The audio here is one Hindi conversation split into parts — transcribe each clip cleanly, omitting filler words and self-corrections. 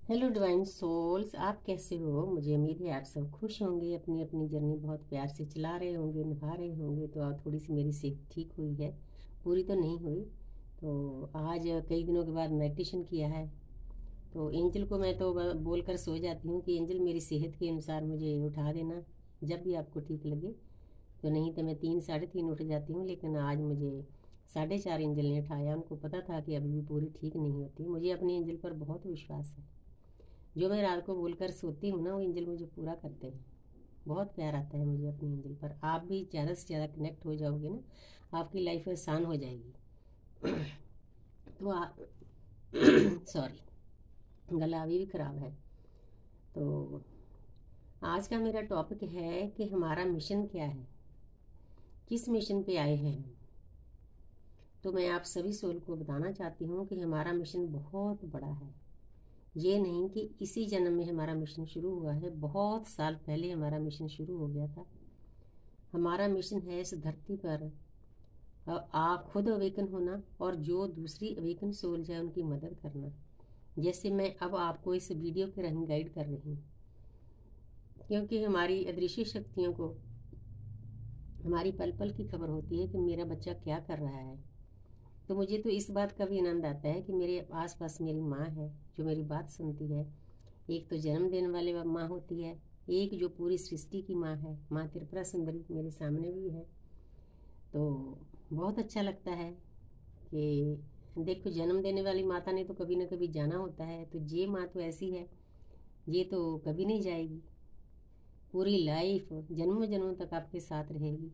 हेलो डिवाइन सोल्स, आप कैसे हो? मुझे उम्मीद है आप सब खुश होंगे, अपनी अपनी जर्नी बहुत प्यार से चला रहे होंगे, निभा रहे होंगे। तो आज थोड़ी सी मेरी सेहत ठीक हुई है, पूरी तो नहीं हुई। तो आज कई दिनों के बाद मेडिटेशन किया है। तो एंजल को मैं तो बोलकर सो जाती हूँ कि एंजल मेरी सेहत के अनुसार मुझे उठा देना जब भी आपको ठीक लगे। तो नहीं तो मैं 3 साढ़े 3 उठ जाती हूँ, लेकिन आज मुझे 4:30 एंजल ने उठाया। उनको पता था कि अभी भी पूरी ठीक नहीं होती। मुझे अपने एंजल पर बहुत विश्वास है। जो मैं रात को बोलकर सोती हूँ ना, वो एंजल मुझे पूरा करते हैं। बहुत प्यार आता है मुझे अपने एंजल पर। आप भी ज़्यादा से ज़्यादा कनेक्ट हो जाओगे ना, आपकी लाइफ आसान हो जाएगी। तो आप सॉरी, गला अभी भी खराब है। तो आज का मेरा टॉपिक है कि हमारा मिशन क्या है, किस मिशन पे आए हैं हम। तो मैं आप सभी सोल को बताना चाहती हूँ कि हमारा मिशन बहुत बड़ा है। ये नहीं कि इसी जन्म में हमारा मिशन शुरू हुआ है, बहुत साल पहले हमारा मिशन शुरू हो गया था। हमारा मिशन है इस धरती पर आप खुद अवेकन होना और जो दूसरी अवेकन सोल्स है उनकी मदद करना। जैसे मैं अब आपको इस वीडियो के रंग गाइड कर रही हूँ, क्योंकि हमारी अदृश्य शक्तियों को हमारी पल पल की खबर होती है कि मेरा बच्चा क्या कर रहा है। तो मुझे तो इस बात का भी आनंद आता है कि मेरे आसपास मेरी माँ है जो मेरी बात सुनती है। एक तो जन्म देने वाले माँ होती है, एक जो पूरी सृष्टि की माँ है, माँ त्रिपुरा सुंदरी मेरे सामने भी है। तो बहुत अच्छा लगता है कि देखो, जन्म देने वाली माता ने तो कभी ना कभी जाना होता है। तो ये माँ तो ऐसी है, ये तो कभी नहीं जाएगी। पूरी लाइफ जन्मों जन्मों तक आपके साथ रहेगी।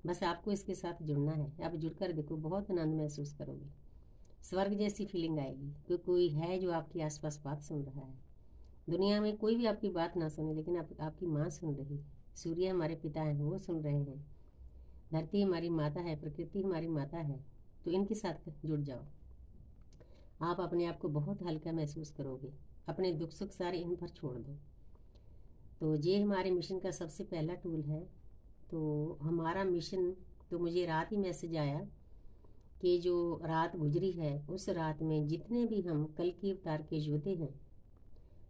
बस आपको इसके साथ जुड़ना है। आप जुड़कर देखो, बहुत आनंद महसूस करोगे। स्वर्ग जैसी फीलिंग आएगी कि कोई है जो आपके आसपास बात सुन रहा है। दुनिया में कोई भी आपकी बात ना सुने, लेकिन आपकी माँ सुन रही है। सूर्य हमारे पिता हैं, वो सुन रहे हैं। धरती हमारी माता है, प्रकृति हमारी माता है। तो इनके साथ जुड़ जाओ। आप अपने आप को बहुत हल्का महसूस करोगे। अपने दुख सुख सारे इन पर छोड़ दो। तो ये हमारे मिशन का सबसे पहला टूल है। तो हमारा मिशन, तो मुझे रात ही मैसेज आया कि जो रात गुजरी है उस रात में जितने भी हम कल की अवतार के योद्धे हैं,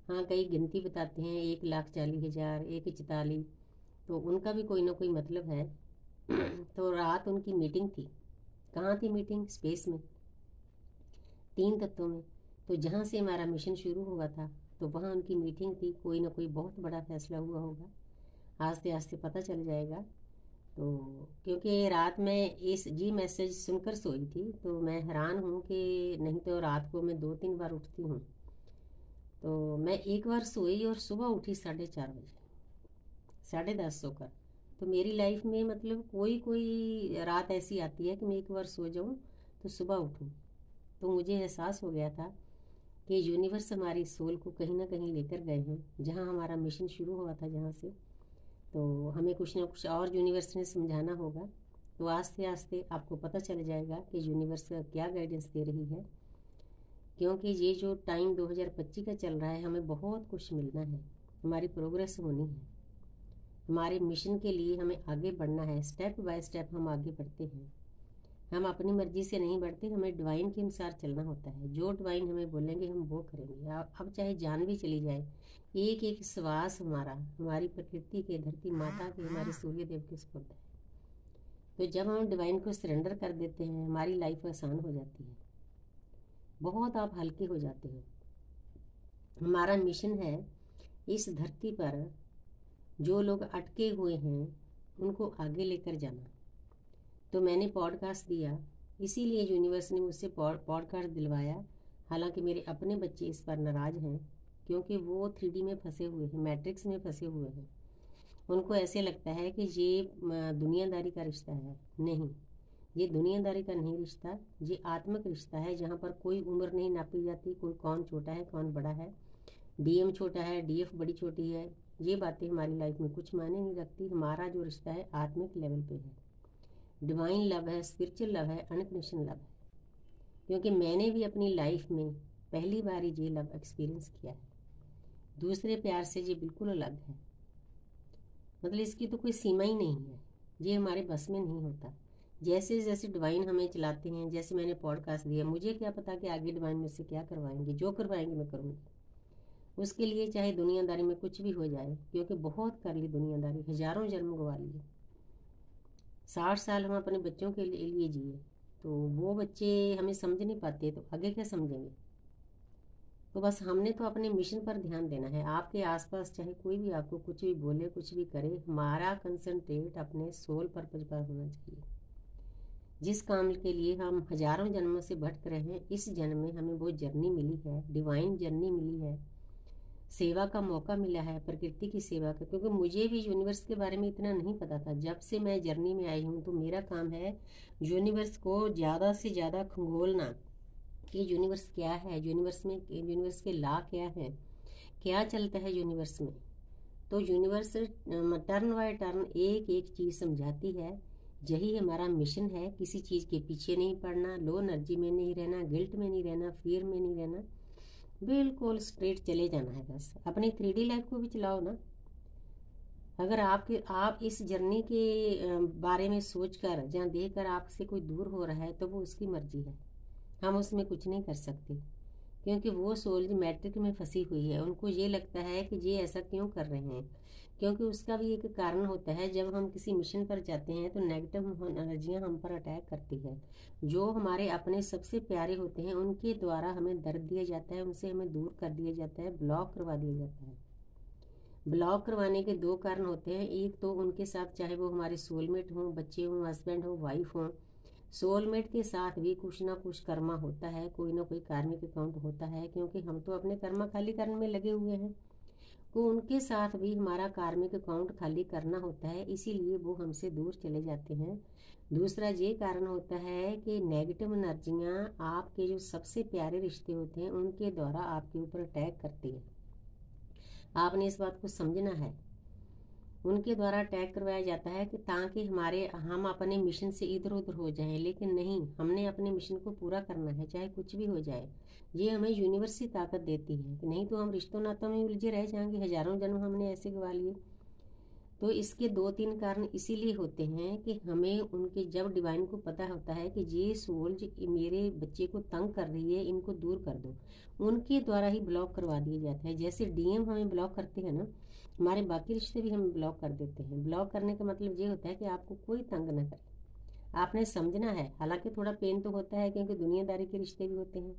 हाँ कई गिनती बताते हैं 1,40,000, 1,44, तो उनका भी कोई ना कोई मतलब है। तो रात उनकी मीटिंग थी। कहाँ थी मीटिंग? स्पेस में, 3 तत्वों में। तो जहाँ से हमारा मिशन शुरू हुआ था, तो वहाँ उनकी मीटिंग थी। कोई ना कोई बहुत बड़ा फैसला हुआ होगा, आस्ते आस्ते पता चल जाएगा। तो क्योंकि रात में इस जी मैसेज सुनकर सोई थी, तो मैं हैरान हूँ कि नहीं तो रात को मैं 2-3 बार उठती हूँ। तो मैं एक बार सोई और सुबह उठी 4:30 बजे, 10:30 सोकर। तो मेरी लाइफ में मतलब कोई कोई रात ऐसी आती है कि मैं एक बार सो जाऊँ तो सुबह उठूँ। तो मुझे एहसास हो गया था कि यूनिवर्स हमारी सोल को कहीं ना कहीं लेकर गए हैं, जहाँ हमारा मिशन शुरू हुआ था जहाँ से। तो हमें कुछ ना कुछ और यूनिवर्स ने समझाना होगा। तो आस्ते आस्ते आपको पता चल जाएगा कि यूनिवर्स का क्या गाइडेंस दे रही है। क्योंकि ये जो टाइम 2025 का चल रहा है, हमें बहुत कुछ मिलना है, हमारी प्रोग्रेस होनी है। हमारे मिशन के लिए हमें आगे बढ़ना है। स्टेप बाय स्टेप हम आगे बढ़ते हैं। हम अपनी मर्जी से नहीं बढ़ते, हमें डिवाइन के अनुसार चलना होता है। जो डिवाइन हमें बोलेंगे हम वो करेंगे। अब चाहे जान भी चली जाए, एक एक श्वास हमारा हमारी प्रकृति के, धरती माता के, हमारे सूर्य देव के सुपुर्द है। तो जब हम डिवाइन को सरेंडर कर देते हैं, हमारी लाइफ आसान हो जाती है। बहुत आप हल्के हो जाते हो। हमारा मिशन है इस धरती पर जो लोग अटके हुए हैं उनको आगे लेकर जाना। तो मैंने पॉडकास्ट दिया, इसीलिए यूनिवर्स ने मुझसे पॉडकास्ट दिलवाया। हालांकि मेरे अपने बच्चे इस पर नाराज़ हैं, क्योंकि वो 3D में फंसे हुए हैं, मैट्रिक्स में फंसे हुए हैं। उनको ऐसे लगता है कि ये दुनियादारी का रिश्ता है। नहीं, ये दुनियादारी का नहीं रिश्ता, ये आत्मिक रिश्ता है, जहाँ पर कोई उम्र नहीं नापी जाती, कोई कौन छोटा है कौन बड़ा है, DM छोटा है, DF बड़ी छोटी है। ये बातें हमारी लाइफ में कुछ मायने नहीं रखती। हमारा जो रिश्ता है आत्मिक लेवल पे है। डिवाइन लव है, स्पिरिचुअल लव है, अनकंडीशनल लव है। क्योंकि मैंने भी अपनी लाइफ में पहली बार ही ये लव एक्सपीरियंस किया है। दूसरे प्यार से ये बिल्कुल अलग है। मतलब इसकी तो कोई सीमा ही नहीं है, ये हमारे बस में नहीं होता। जैसे जैसे डिवाइन हमें चलाते हैं, जैसे मैंने पॉडकास्ट दिया, मुझे क्या पता कि आगे डिवाइन में से क्या करवाएंगे। जो करवाएंगे मैं करूँगी। उसके लिए चाहे दुनियादारी में कुछ भी हो जाए, क्योंकि बहुत कर ली दुनियादारी, हजारों जन्म गवा लिए। 60 साल हम अपने बच्चों के लिए जिए, तो वो बच्चे हमें समझ नहीं पाते तो आगे क्या समझेंगे। तो बस हमने तो अपने मिशन पर ध्यान देना है। आपके आसपास चाहे कोई भी आपको कुछ भी बोले, कुछ भी करे, हमारा कंसंट्रेट अपने सोल पर्पज पर होना चाहिए। जिस काम के लिए हम हजारों जन्मों से भटक रहे हैं, इस जन्म में हमें वो जर्नी मिली है, डिवाइन जर्नी मिली है, सेवा का मौका मिला है, प्रकृति की सेवा का। क्योंकि मुझे भी यूनिवर्स के बारे में इतना नहीं पता था। जब से मैं जर्नी में आई हूँ तो मेरा काम है यूनिवर्स को ज़्यादा से ज़्यादा खंगोलना कि यूनिवर्स क्या है, यूनिवर्स में यूनिवर्स के लॉ क्या है, क्या चलता है यूनिवर्स में। तो यूनिवर्स टर्न बाय टर्न एक एक चीज़ समझाती है। यही हमारा मिशन है। किसी चीज़ के पीछे नहीं पड़ना, लो एनर्जी में नहीं रहना, गिल्ट में नहीं रहना, फियर में नहीं रहना, बिल्कुल स्ट्रेट चले जाना है। बस अपनी 3D लाइफ को भी चलाओ ना। अगर आप इस जर्नी के बारे में सोचकर या देखकर आपसे कोई दूर हो रहा है तो वो उसकी मर्जी है, हम उसमें कुछ नहीं कर सकते। क्योंकि वो सोल जो मैट्रिक में फंसी हुई है, उनको ये लगता है कि ये ऐसा क्यों कर रहे हैं। क्योंकि उसका भी एक कारण होता है, जब हम किसी मिशन पर जाते हैं तो नेगेटिव एनर्जियाँ हम पर अटैक करती है। जो हमारे अपने सबसे प्यारे होते हैं उनके द्वारा हमें दर्द दिया जाता है, उनसे हमें दूर कर दिया जाता है, ब्लॉक करवा दिया जाता है। ब्लॉक करवाने के दो कारण होते हैं। एक तो उनके साथ, चाहे वो हमारे सोलमेट हों, बच्चे हों, हस्बैंड हो, वाइफ हों, सोलमेट के साथ भी कुछ ना कुछ कर्मा होता है, कोई ना कोई कार्मिक अकाउंट होता है। क्योंकि हम तो अपने कर्मा खाली करने में लगे हुए हैं, तो उनके साथ भी हमारा कार्मिक अकाउंट खाली करना होता है, इसीलिए वो हमसे दूर चले जाते हैं। दूसरा ये कारण होता है कि नेगेटिव एनर्जियाँ आपके जो सबसे प्यारे रिश्ते होते हैं उनके द्वारा आपके ऊपर अटैक करती हैं। आपने इस बात को समझना है। उनके द्वारा अटैक करवाया जाता है कि ताकि हम अपने मिशन से इधर उधर हो जाएं। लेकिन नहीं, हमने अपने मिशन को पूरा करना है, चाहे कुछ भी हो जाए। ये हमें यूनिवर्स ही ताकत देती है कि नहीं तो हम रिश्तों नातों में उलझे रह जाएंगे। हजारों जन्म हमने ऐसे गवा लिए। तो इसके 2-3 कारण इसीलिए होते हैं कि हमें उनके, जब डिवाइन को पता होता है कि ये सोल मेरे बच्चे को तंग कर रही है, इनको दूर कर दो, उनके द्वारा ही ब्लॉक करवा दिया जाता है। जैसे डीएम हमें ब्लॉक करते हैं ना, हमारे बाकी रिश्ते भी हमें ब्लॉक कर देते हैं। ब्लॉक करने का मतलब ये होता है कि आपको कोई तंग न करे। आपने समझना है। हालांकि थोड़ा पेन तो होता है क्योंकि दुनियादारी के रिश्ते भी होते हैं,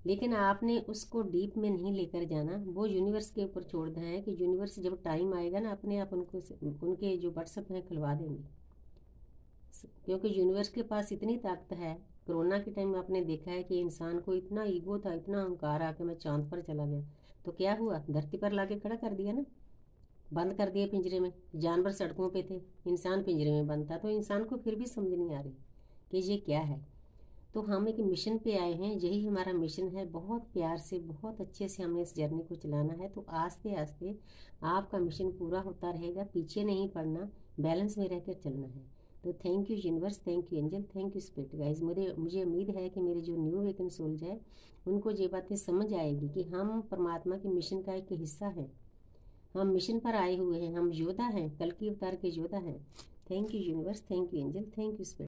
लेकिन आपने उसको डीप में नहीं लेकर जाना। वो यूनिवर्स के ऊपर छोड़ना है कि यूनिवर्स जब टाइम आएगा ना, अपने आप उनके जो व्हाट्सअप हैं खुलवा देंगे। क्योंकि यूनिवर्स के पास इतनी ताकत है। कोरोना के टाइम में आपने देखा है कि इंसान को इतना ईगो था, इतना अहंकार आ कि मैं चांद पर चला गया, तो क्या हुआ, धरती पर लाके खड़ा कर दिया ना, बंद कर दिया पिंजरे में। जानवर सड़कों पे थे, इंसान पिंजरे में बंद था। तो इंसान को फिर भी समझ नहीं आ रही कि ये क्या है। तो हम एक मिशन पे आए हैं, यही हमारा मिशन है। बहुत प्यार से, बहुत अच्छे से हमें इस जर्नी को चलाना है। तो आस्ते आस्ते आपका मिशन पूरा होता रहेगा, पीछे नहीं पड़ना, बैलेंस में रहकर चलना है। तो thank you universe, thank you angel, thank you spirit guys. मुझे उम्मीद है कि मेरे जो न्यू वेकन सोल्स है उनको ये बातें समझ आएगी कि हम परमात्मा के मिशन का एक हिस्सा हैं। हम मिशन पर आए हुए हैं, हम योद्धा हैं, कल की अवतार के योद्धा हैं। Thank you universe, thank you angel, thank you spirit.